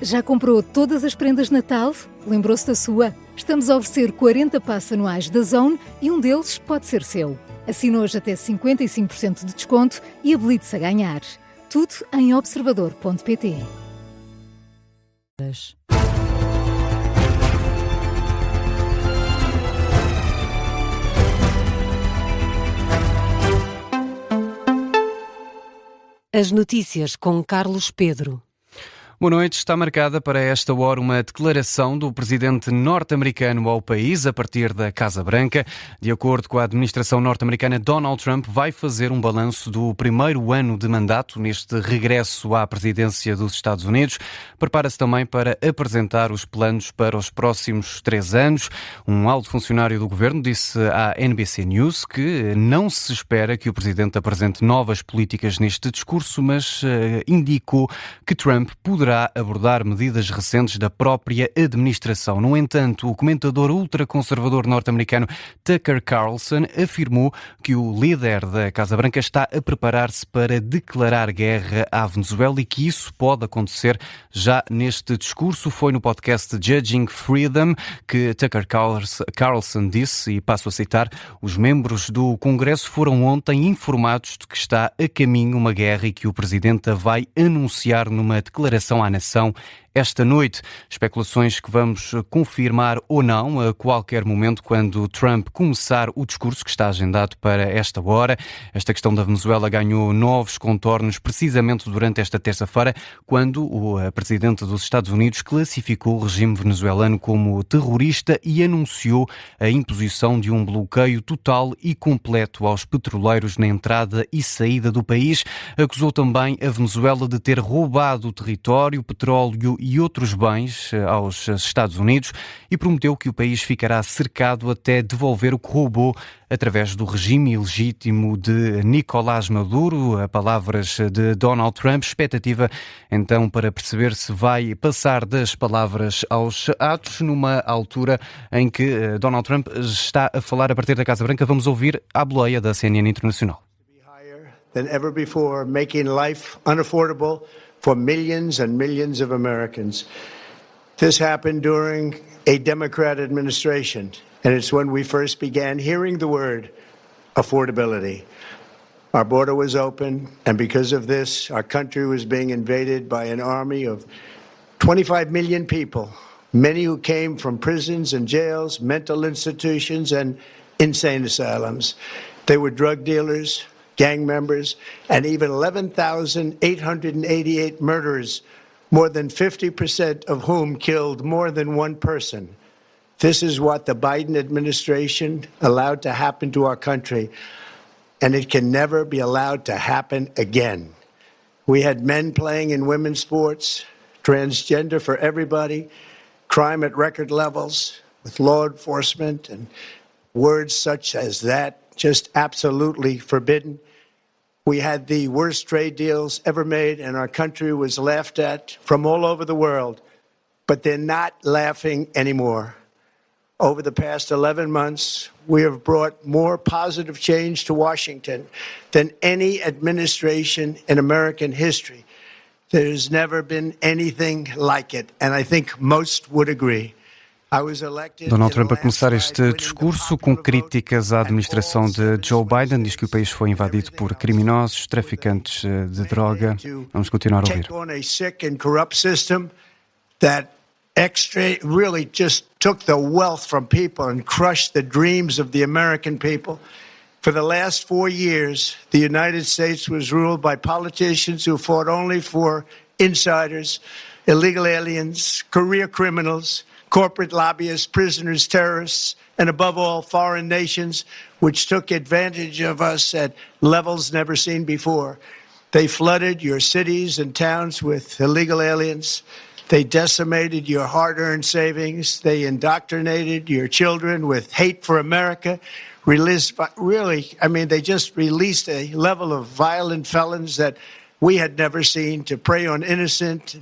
Já comprou todas as prendas de Natal? Lembrou-se da sua? Estamos a oferecer 40 passes anuais da Zone e um deles pode ser seu. Assine hoje até 55% de desconto e habilite-se a ganhar. Tudo em observador.pt. As notícias com Carlos Pedro. Boa noite. Está marcada para esta hora uma declaração do presidente norte-americano ao país a partir da Casa Branca. De acordo com a administração norte-americana, Donald Trump vai fazer um balanço do primeiro ano de mandato neste regresso à presidência dos Estados Unidos. Prepara-se também para apresentar os planos para os próximos 3 anos. Um alto funcionário do governo disse à NBC News que não se espera que o presidente apresente novas políticas neste discurso, mas indicou que Trump poderá abordar medidas recentes da própria administração. No entanto, o comentador ultraconservador norte-americano Tucker Carlson afirmou que o líder da Casa Branca está a preparar-se para declarar guerra à Venezuela e que isso pode acontecer já neste discurso. Foi no podcast Judging Freedom que Tucker Carlson disse, e passo a citar, os membros do Congresso foram ontem informados de que está a caminho uma guerra e que o presidente a vai anunciar numa declaração à nação esta noite. Especulações que vamos confirmar ou não a qualquer momento quando Trump começar o discurso que está agendado para esta hora. Esta questão da Venezuela ganhou novos contornos precisamente durante esta terça-feira, quando o presidente dos Estados Unidos classificou o regime venezuelano como terrorista e anunciou a imposição de um bloqueio total e completo aos petroleiros na entrada e saída do país. Acusou também a Venezuela de ter roubado o território, petróleo e outros bens aos Estados Unidos e prometeu que o país ficará cercado até devolver o que roubou através do regime ilegítimo de Nicolás Maduro. A palavras de Donald Trump. Expectativa então para perceber se vai passar das palavras aos atos numa altura em que Donald Trump está a falar a partir da Casa Branca. Vamos ouvir a boleia da CNN Internacional. Than ever before, making life unaffordable for millions and millions of Americans. This happened during a Democrat administration, and it's when we first began hearing the word affordability. Our border was open, and because of this, our country was being invaded by an army of 25 million people, many who came from prisons and jails, mental institutions, and insane asylums. They were drug dealers, gang members, and even 11,888 murderers, more than 50% of whom killed more than one person. This is what the Biden administration allowed to happen to our country, and it can never be allowed to happen again. We had men playing in women's sports, transgender for everybody, crime at record levels, with law enforcement and words such as that just absolutely forbidden. We had the worst trade deals ever made, and our country was laughed at from all over the world. But they're not laughing anymore. Over the past 11 months, we have brought more positive change to Washington than any administration in American history. There's never been anything like it, and I think most would agree. Donald Trump a começar este discurso com críticas à administração de Joe Biden. Diz que o país foi invadido por criminosos, traficantes de droga. Vamos continuar a ouvir. Really just took the wealth from people and crushed the dreams of the American people. For the last 4 years, the United States was ruled by politicians who fought only for insiders, illegal aliens, career criminals, corporate lobbyists, prisoners, terrorists, and above all, foreign nations, which took advantage of us at levels never seen before. They flooded your cities and towns with illegal aliens. They decimated your hard-earned savings. They indoctrinated your children with hate for America. They just released a level of violent felons that we had never seen to prey on innocent.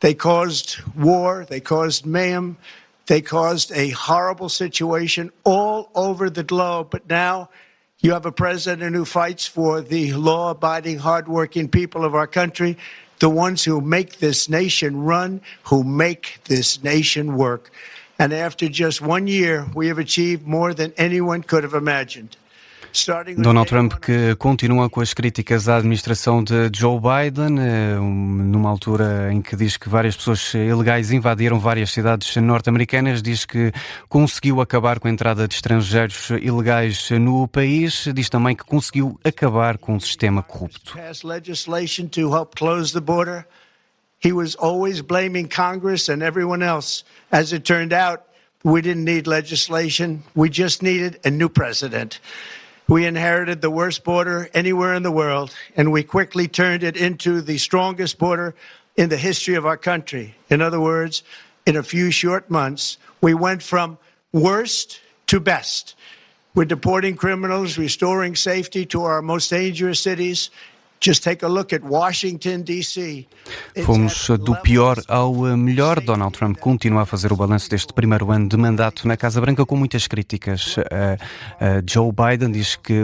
They caused war, they caused mayhem, they caused a horrible situation all over the globe. But now you have a president who fights for the law-abiding, hard-working people of our country. the ones who make this nation run, who make this nation work. And after just 1 year, we have achieved more than anyone could have imagined. Donald Trump, que continua com as críticas à administração de Joe Biden, numa altura em que diz que várias pessoas ilegais invadiram várias cidades norte-americanas, diz que conseguiu acabar com a entrada de estrangeiros ilegais no país, diz também que conseguiu acabar com o sistema corrupto. He was always blaming Congress and everyone else. As it turned out, we didn't need legislation. We just needed a new president. We inherited the worst border anywhere in the world, and we quickly turned it into the strongest border in the history of our country. In other words, in a few short months, we went from worst to best. We're deporting criminals, restoring safety to our most dangerous cities. Just take a look at Washington, D.C. Fomos do pior ao melhor. Donald Trump continua a fazer o balanço deste primeiro ano de mandato na Casa Branca com muitas críticas. Joe Biden diz que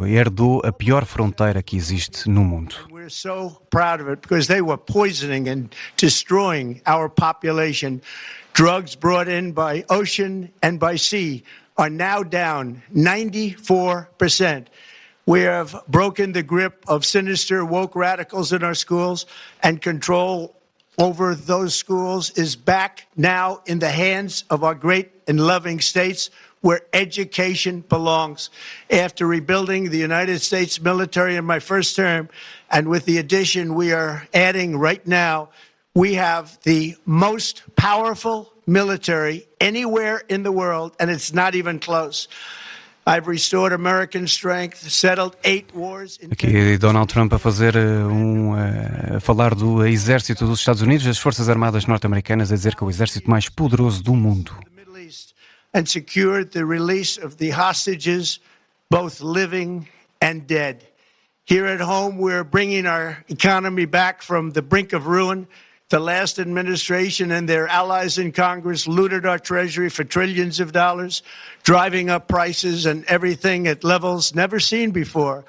herdou a pior fronteira que existe no mundo. We're so proud of it because they were poisoning and destroying our population. Drugs brought in by ocean and by sea are now down 94%. We have broken the grip of sinister woke radicals in our schools, and control over those schools is back now in the hands of our great and loving states where education belongs. After rebuilding the United States military in my first term, and with the addition we are adding right now, we have the most powerful military anywhere in the world, and it's not even close. I've restored American strength, settled 8 wars. Aqui Donald Trump a fazer a falar do exército dos Estados Unidos, das Forças Armadas norte-americanas, a dizer que é o exército mais poderoso do mundo. And secured the release of the hostages, both living and dead. Here at home, we're bringing our economy back from the brink of ruin. The last administration and their allies in Congress looted our treasury for trillions of dollars, driving up prices and everything at levels never seen before.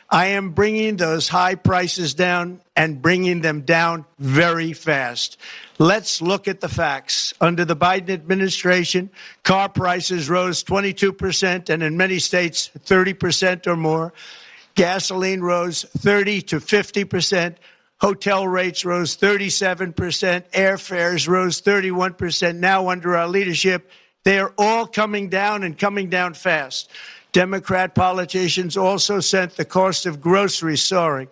I am bringing those high prices down and bringing them down very fast. Let's look at the facts. Under the Biden administration, car prices rose 22% and in many states 30% or more. Gasoline rose 30 to 50%. Hotel rates rose 37%, airfares rose 31%. Now, under our leadership, they are all coming down and coming down fast. Democrat politicians also sent the cost of groceries soaring,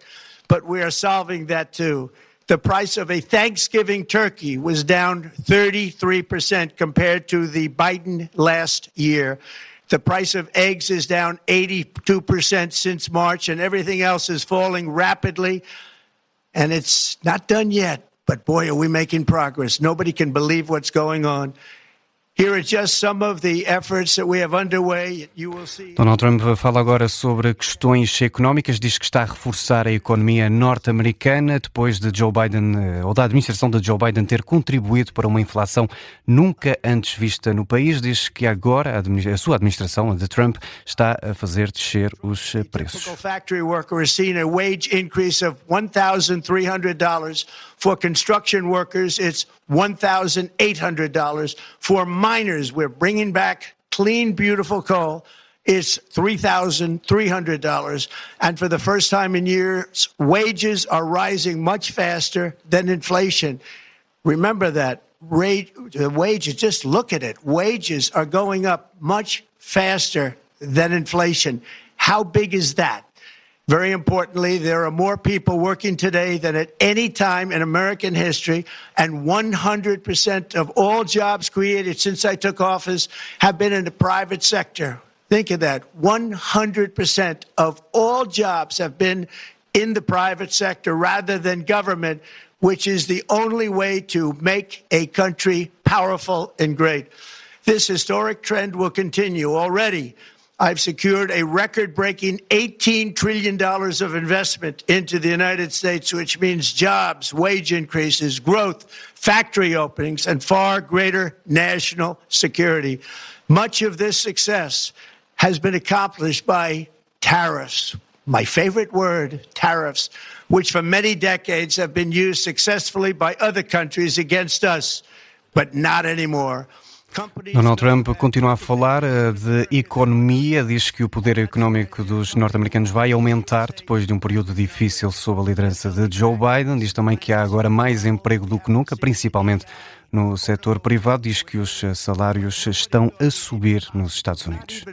but we are solving that too. The price of a Thanksgiving turkey was down 33% compared to the Biden last year. The price of eggs is down 82% since March, and everything else is falling rapidly. And it's not done yet, but boy, are we making progress. Nobody can believe what's going on. Here are just some of the efforts that we have underway. You will see. Donald Trump fala agora sobre questões económicas, diz que está a reforçar a economia norte-americana depois de Joe Biden, ou da administração de Joe Biden ter contribuído para uma inflação nunca antes vista no país. Diz que agora a sua administração, a de Trump, está a fazer descer os preços. A factory worker has seen a wage increase of $1,300. For construction workers, it's $1,800. For miners, we're bringing back clean, beautiful coal. It's $3,300. And for the first time in years, wages are rising much faster than inflation. Remember that. Wages, just look at it. Wages are going up much faster than inflation. How big is that? Very importantly, there are more people working today than at any time in American history, and 100% of all jobs created since I took office have been in the private sector. Think of that. 100% of all jobs have been in the private sector rather than government, which is the only way to make a country powerful and great. This historic trend will continue. Already, I've secured a record-breaking $18 trillion of investment into the United States, which means jobs, wage increases, growth, factory openings, and far greater national security. Much of this success has been accomplished by tariffs. my favorite word, tariffs, which for many decades have been used successfully by other countries against us, but not anymore. Donald Trump continua a falar de economia, diz que o poder económico dos norte-americanos vai aumentar depois de um período difícil sob a liderança de Joe Biden. Diz também que há agora mais emprego do que nunca, principalmente no setor privado. Diz que os salários estão a subir nos Estados Unidos.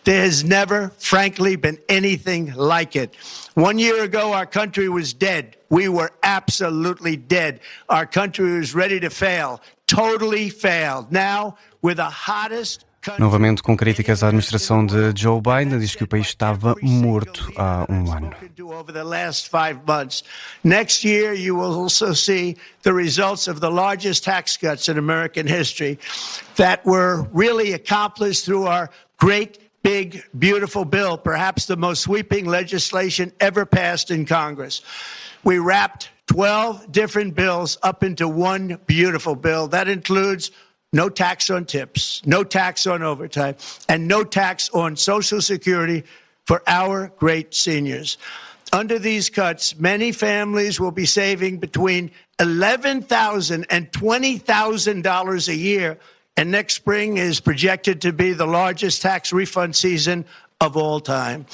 There has never, frankly, been anything like it. 1 year ago, our country was dead. We were absolutely dead. Our country was ready to fail. Totally failed. Now, we're the hottest country. Novamente com críticas à administração de Joe Biden, diz que o país estava morto há um ano. Over the last 5 months. Next year, you will also see the results of the largest tax cuts in American history that were really accomplished through our great, big, beautiful bill, perhaps the most sweeping legislation ever passed in Congress. We wrapped 12 different bills up into one beautiful bill. That includes no tax on tips, no tax on overtime, and no tax on Social Security for our great seniors. Under these cuts, many families will be saving between $11,000 and $20,000 a year, and next spring is projected to be the largest tax refund season of all time.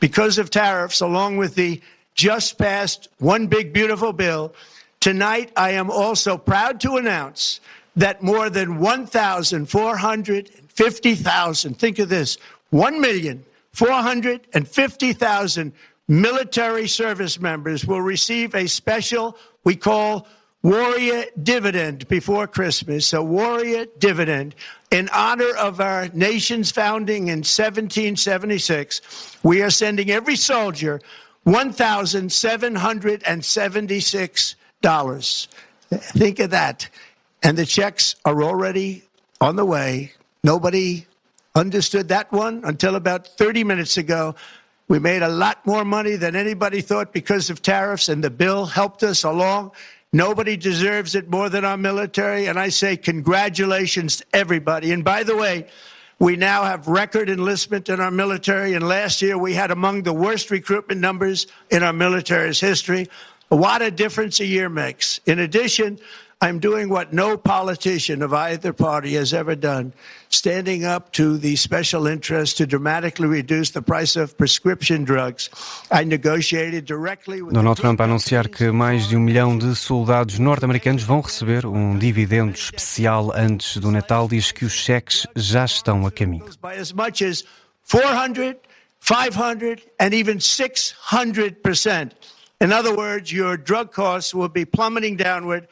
Because of tariffs, along with the just passed One Big Beautiful Bill, tonight I am also proud to announce that more than 1,450,000, think of this, 1,450,000 military service members will receive a special, we call Warrior Dividend before Christmas, a Warrior Dividend. In honor of our nation's founding in 1776, we are sending every soldier $1,776. Think of that. And the checks are already on the way. Nobody understood that one until about 30 minutes ago. We made a lot more money than anybody thought because of tariffs, and the bill helped us along. Nobody deserves it more than our military, and I say congratulations to everybody. And by the way, we now have record enlistment in our military, and last year we had among the worst recruitment numbers in our military's history. What a difference a year makes. In addition, I'm doing what no politician of either party has ever done, standing up to the special interest to dramatically reduce the price of prescription drugs. I negotiated directly with Donald Trump a anunciar que mais de 1 milhão de soldados norte-americanos vão receber um dividendo especial antes do Natal. Diz que os cheques já estão a caminho. By as much as 400, 500, and even 600%. In other words, your drug costs will be plummeting downward.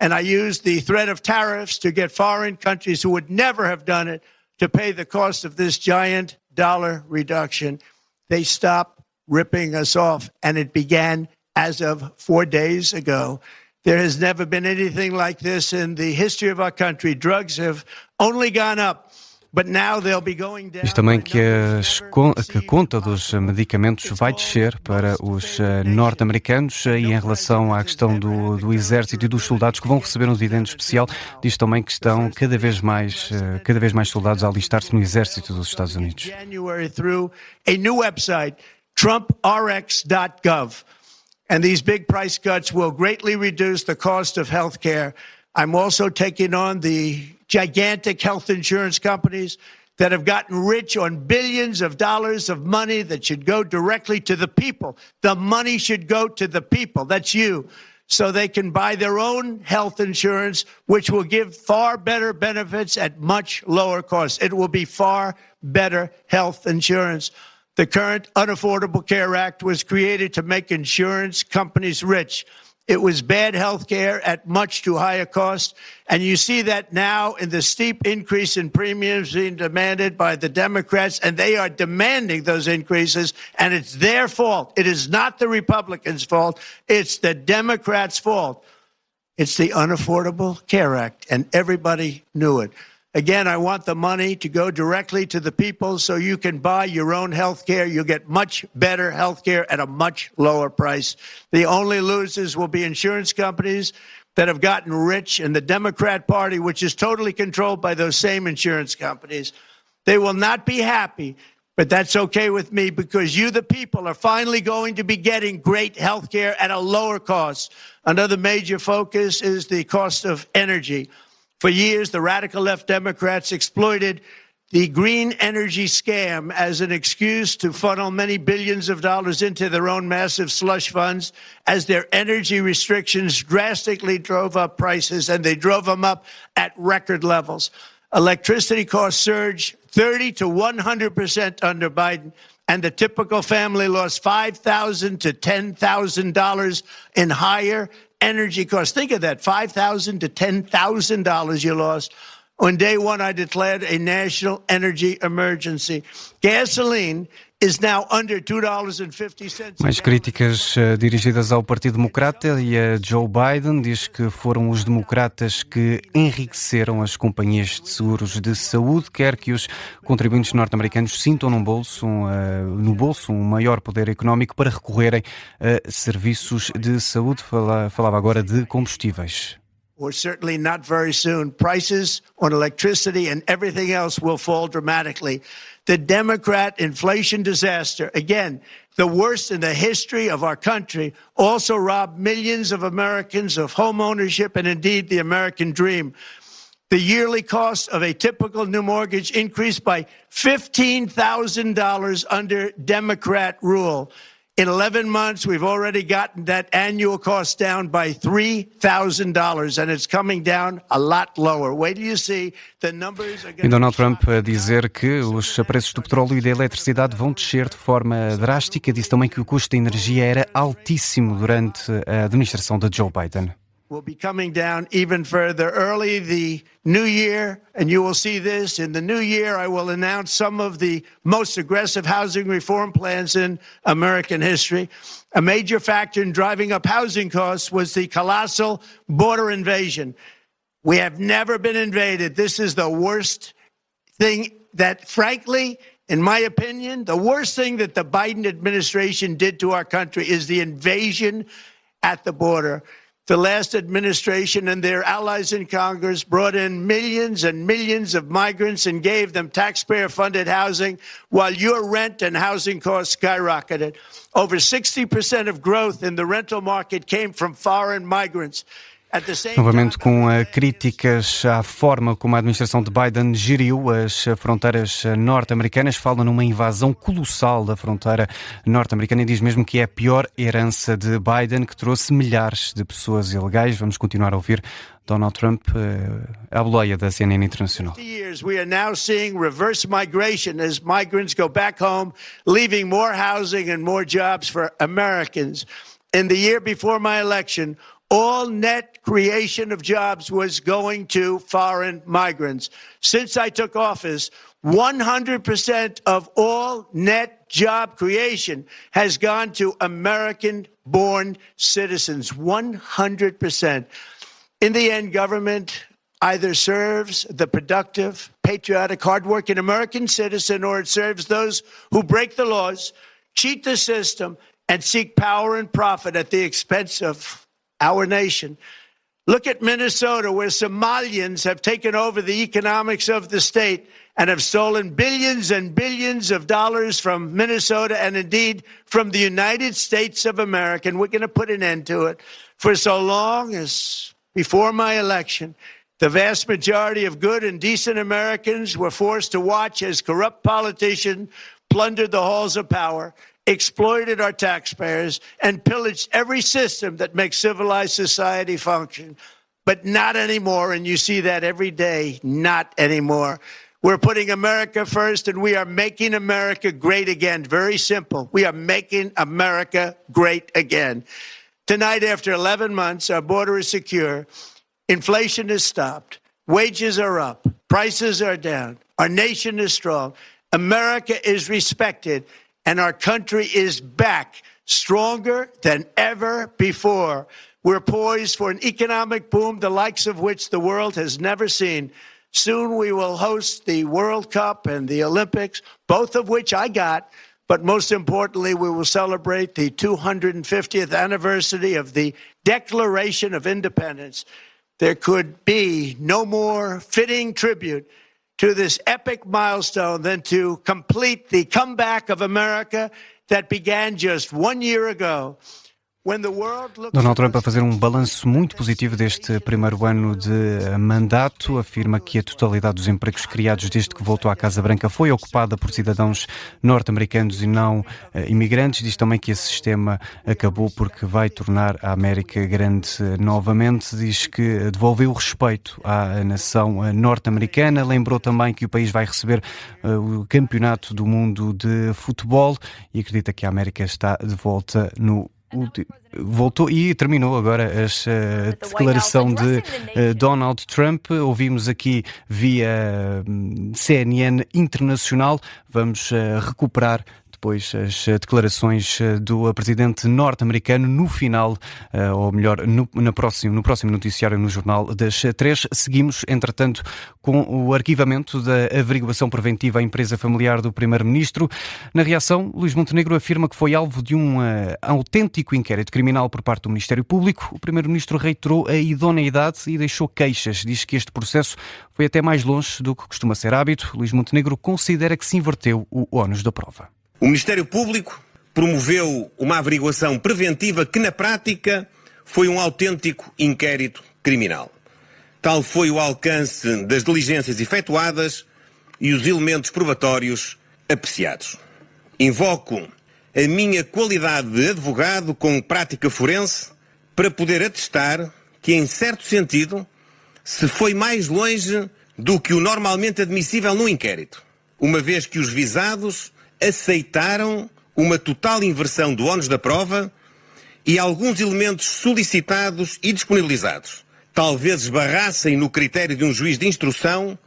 And I used the threat of tariffs to get foreign countries who would never have done it to pay the cost of this giant dollar reduction. They stopped ripping us off, and it began as of 4 days ago. There has never been anything like this in the history of our country. Drugs have only gone up. But now they'll be going down. Diz também que a conta dos medicamentos vai descer para os norte-americanos, e em relação à questão do exército e dos soldados que vão receber um dividendo especial, diz também que estão cada vez mais soldados a alistar-se no exército dos Estados Unidos. January through a new website, TrumpRx.gov. And these big price cuts will greatly reduce the cost of health care. I'm also taking on the gigantic health insurance companies that have gotten rich on billions of dollars of money that should go directly to the people. The money should go to the people. That's you. So they can buy their own health insurance, which will give far better benefits at much lower costs. It will be far better health insurance. The current Unaffordable Care Act was created to make insurance companies rich. It was bad health care at much too high a cost. And you see that now in the steep increase in premiums being demanded by the Democrats, and they are demanding those increases, and it's their fault. It is not the Republicans' fault. It's the Democrats' fault. It's the Unaffordable Care Act, and everybody knew it. Again, I want the money to go directly to the people so you can buy your own health care. You'll get much better health care at a much lower price. The only losers will be insurance companies that have gotten rich, and the Democrat Party, which is totally controlled by those same insurance companies. They will not be happy, But that's okay with me because you, the people, are finally going to be getting great health care at a lower cost. Another major focus is the cost of energy. For years, the radical left Democrats exploited the green energy scam as an excuse to funnel many billions of dollars into their own massive slush funds as their energy restrictions drastically drove up prices, and they drove them up at record levels. Electricity costs surged 30 to 100% under Biden, and the typical family lost $5,000 to $10,000 in higher energy costs. Think of that, $5,000 to $10,000 you lost. On day one, I declared a national energy emergency. Gasoline is now under $2.50. Mais críticas dirigidas ao Partido Democrata e a Joe Biden. Diz que foram os democratas que enriqueceram as companhias de seguros de saúde. Quer que os contribuintes norte-americanos sintam no bolso um maior poder económico para recorrerem a serviços de saúde. Falava agora de combustíveis. Or certainly not very soon. Prices on electricity and everything else will fall dramatically. The Democrat inflation disaster, again, the worst in the history of our country, also robbed millions of Americans of home ownership and indeed the American dream. The yearly cost of a typical new mortgage increased by $15,000 under Democrat rule. In 11 months, we've already gotten that annual cost down by $3,000, and it's coming down a lot lower. Wait till you see the numbers are going to... E Donald Trump a dizer que os preços do petróleo e da eletricidade vão descer de forma drástica. Disse também que o custo da energia era altíssimo durante a administração de Joe Biden. Will be coming down even further early the new year, and you will see this. In the new year, I will announce some of the most aggressive housing reform plans in American history. A major factor in driving up housing costs was the colossal border invasion. We have never been invaded. This is the worst thing that, frankly, in my opinion, the worst thing that the Biden administration did to our country is the invasion at the border. The last administration and their allies in Congress brought in millions and millions of migrants and gave them taxpayer-funded housing while your rent and housing costs skyrocketed. Over 60% of growth in the rental market came from foreign migrants. Novamente com críticas à forma como a administração de Biden geriu as fronteiras norte-americanas, fala numa invasão colossal da fronteira norte-americana e diz mesmo que é a pior herança de Biden, que trouxe milhares de pessoas ilegais. Vamos continuar a ouvir Donald Trump, à boleia da CNN Internacional. We are now seeing reverse migration as migrants go back home, leaving more housing and more jobs for Americans. In the year before my election, all net creation of jobs was going to foreign migrants. Since I took office, 100% of all net job creation has gone to American-born citizens. 100%. In the end, government either serves the productive, patriotic, hardworking American citizen, or it serves those who break the laws, cheat the system, and seek power and profit at the expense of our nation. Look at Minnesota, where Somalians have taken over the economics of the state and have stolen billions and billions of dollars from Minnesota and indeed from the United States of America. And we're going to put an end to it. For so long as before my election, the vast majority of good and decent Americans were forced to watch as corrupt politicians plundered the halls of power, exploited our taxpayers, and pillaged every system that makes civilized society function. But not anymore, and you see that every day, not anymore. We're putting America first, and we are making America great again. Very simple. We are making America great again. Tonight, after 11 months, our border is secure. Inflation is stopped. Wages are up. Prices are down. Our nation is strong. America is respected. And our country is back, stronger than ever before. We're poised for an economic boom, the likes of which the world has never seen. Soon we will host the World Cup and the Olympics, both of which I got. But most importantly, we will celebrate the 250th anniversary of the Declaration of Independence. There could be no more fitting tribute to this epic milestone than to complete the comeback of America that began just 1 year ago. Donald Trump a fazer um balanço muito positivo deste primeiro ano de mandato, afirma que a totalidade dos empregos criados desde que voltou à Casa Branca foi ocupada por cidadãos norte-americanos e não imigrantes. Diz também que esse sistema acabou porque vai tornar a América grande novamente. Diz que devolveu o respeito à nação norte-americana. Lembrou também que o país vai receber o Campeonato do Mundo de Futebol e acredita que a América está de volta no Voltou e terminou agora a declaração de Donald Trump. Ouvimos aqui via CNN Internacional. Vamos recuperar depois as declarações do presidente norte-americano no final, ou melhor, no próximo noticiário no Jornal das 3. Seguimos, entretanto, com o arquivamento da averiguação preventiva à empresa familiar do primeiro-ministro. Na reação, Luís Montenegro afirma que foi alvo de um autêntico inquérito criminal por parte do Ministério Público. O primeiro-ministro reiterou a idoneidade e deixou queixas. Diz que este processo foi até mais longe do que costuma ser hábito. Luís Montenegro considera que se inverteu o ónus da prova. O Ministério Público promoveu uma averiguação preventiva que, na prática, foi um autêntico inquérito criminal. Tal foi o alcance das diligências efetuadas e os elementos probatórios apreciados. Invoco a minha qualidade de advogado com prática forense para poder atestar que, em certo sentido, se foi mais longe do que o normalmente admissível num inquérito, uma vez que os visados aceitaram uma total inversão do ónus da prova e alguns elementos solicitados e disponibilizados talvez esbarrassem no critério de um juiz de instrução,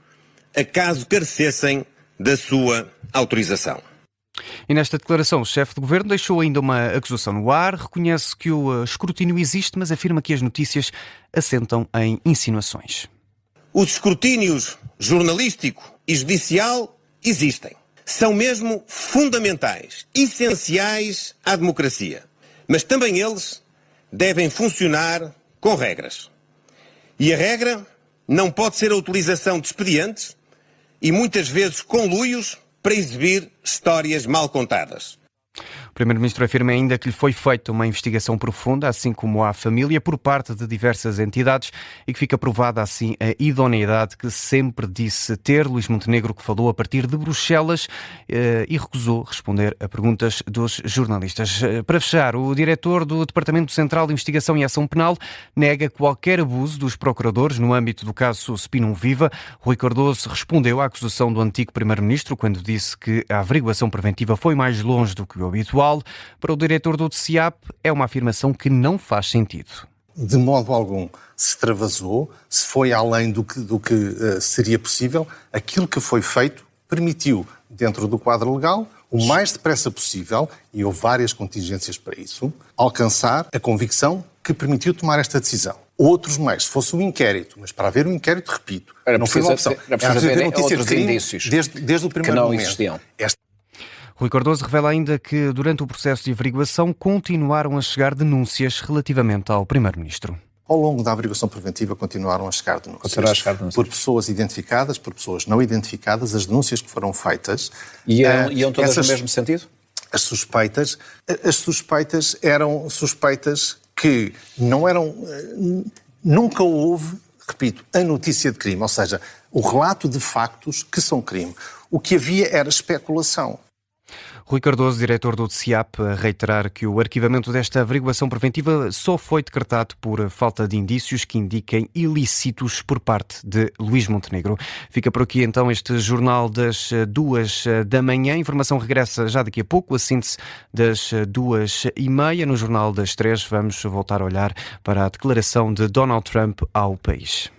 acaso carecessem da sua autorização. E nesta declaração, o chefe de governo deixou ainda uma acusação no ar, reconhece que o escrutínio existe, mas afirma que as notícias assentam em insinuações. Os escrutínios jornalístico e judicial existem. São mesmo fundamentais, essenciais à democracia. Mas também eles devem funcionar com regras. E a regra não pode ser a utilização de expedientes e muitas vezes conluios para exibir histórias mal contadas. O Primeiro-Ministro afirma ainda que lhe foi feita uma investigação profunda, assim como à família, por parte de diversas entidades e que fica provada assim a idoneidade que sempre disse ter. Luís Montenegro, que falou a partir de Bruxelas e recusou responder a perguntas dos jornalistas. Para fechar, o diretor do Departamento Central de Investigação e Ação Penal nega qualquer abuso dos procuradores no âmbito do caso Spinum Viva. Rui Cardoso respondeu à acusação do antigo Primeiro-Ministro quando disse que a averiguação preventiva foi mais longe do que o habitual. Para o diretor do DCEAP, é uma afirmação que não faz sentido. De modo algum se extravasou, se foi além do que seria possível. Aquilo que foi feito permitiu, dentro do quadro legal, o mais depressa possível, e houve várias contingências para isso, alcançar a convicção que permitiu tomar esta decisão. Outros mais, se fosse um inquérito, mas para haver um inquérito, repito, não foi uma opção. Era preciso haver outros indícios desde o primeiro que não momento. existiam. Rui Cardoso revela ainda que, durante o processo de averiguação, continuaram a chegar denúncias relativamente ao Primeiro-Ministro. Ao longo da averiguação preventiva continuaram a chegar denúncias. Por pessoas identificadas, por pessoas não identificadas, as denúncias que foram feitas... E iam todas no mesmo sentido? As suspeitas eram suspeitas que não eram... Nunca houve, repito, a notícia de crime, ou seja, o relato de factos que são crime. O que havia era especulação. Rui Cardoso, diretor do DCEAP, a reiterar que o arquivamento desta averiguação preventiva só foi decretado por falta de indícios que indiquem ilícitos por parte de Luís Montenegro. Fica por aqui então este jornal das 2 da manhã. A informação regressa já daqui a pouco, a síntese das 2h30. No jornal das 3 vamos voltar a olhar para a declaração de Donald Trump ao país.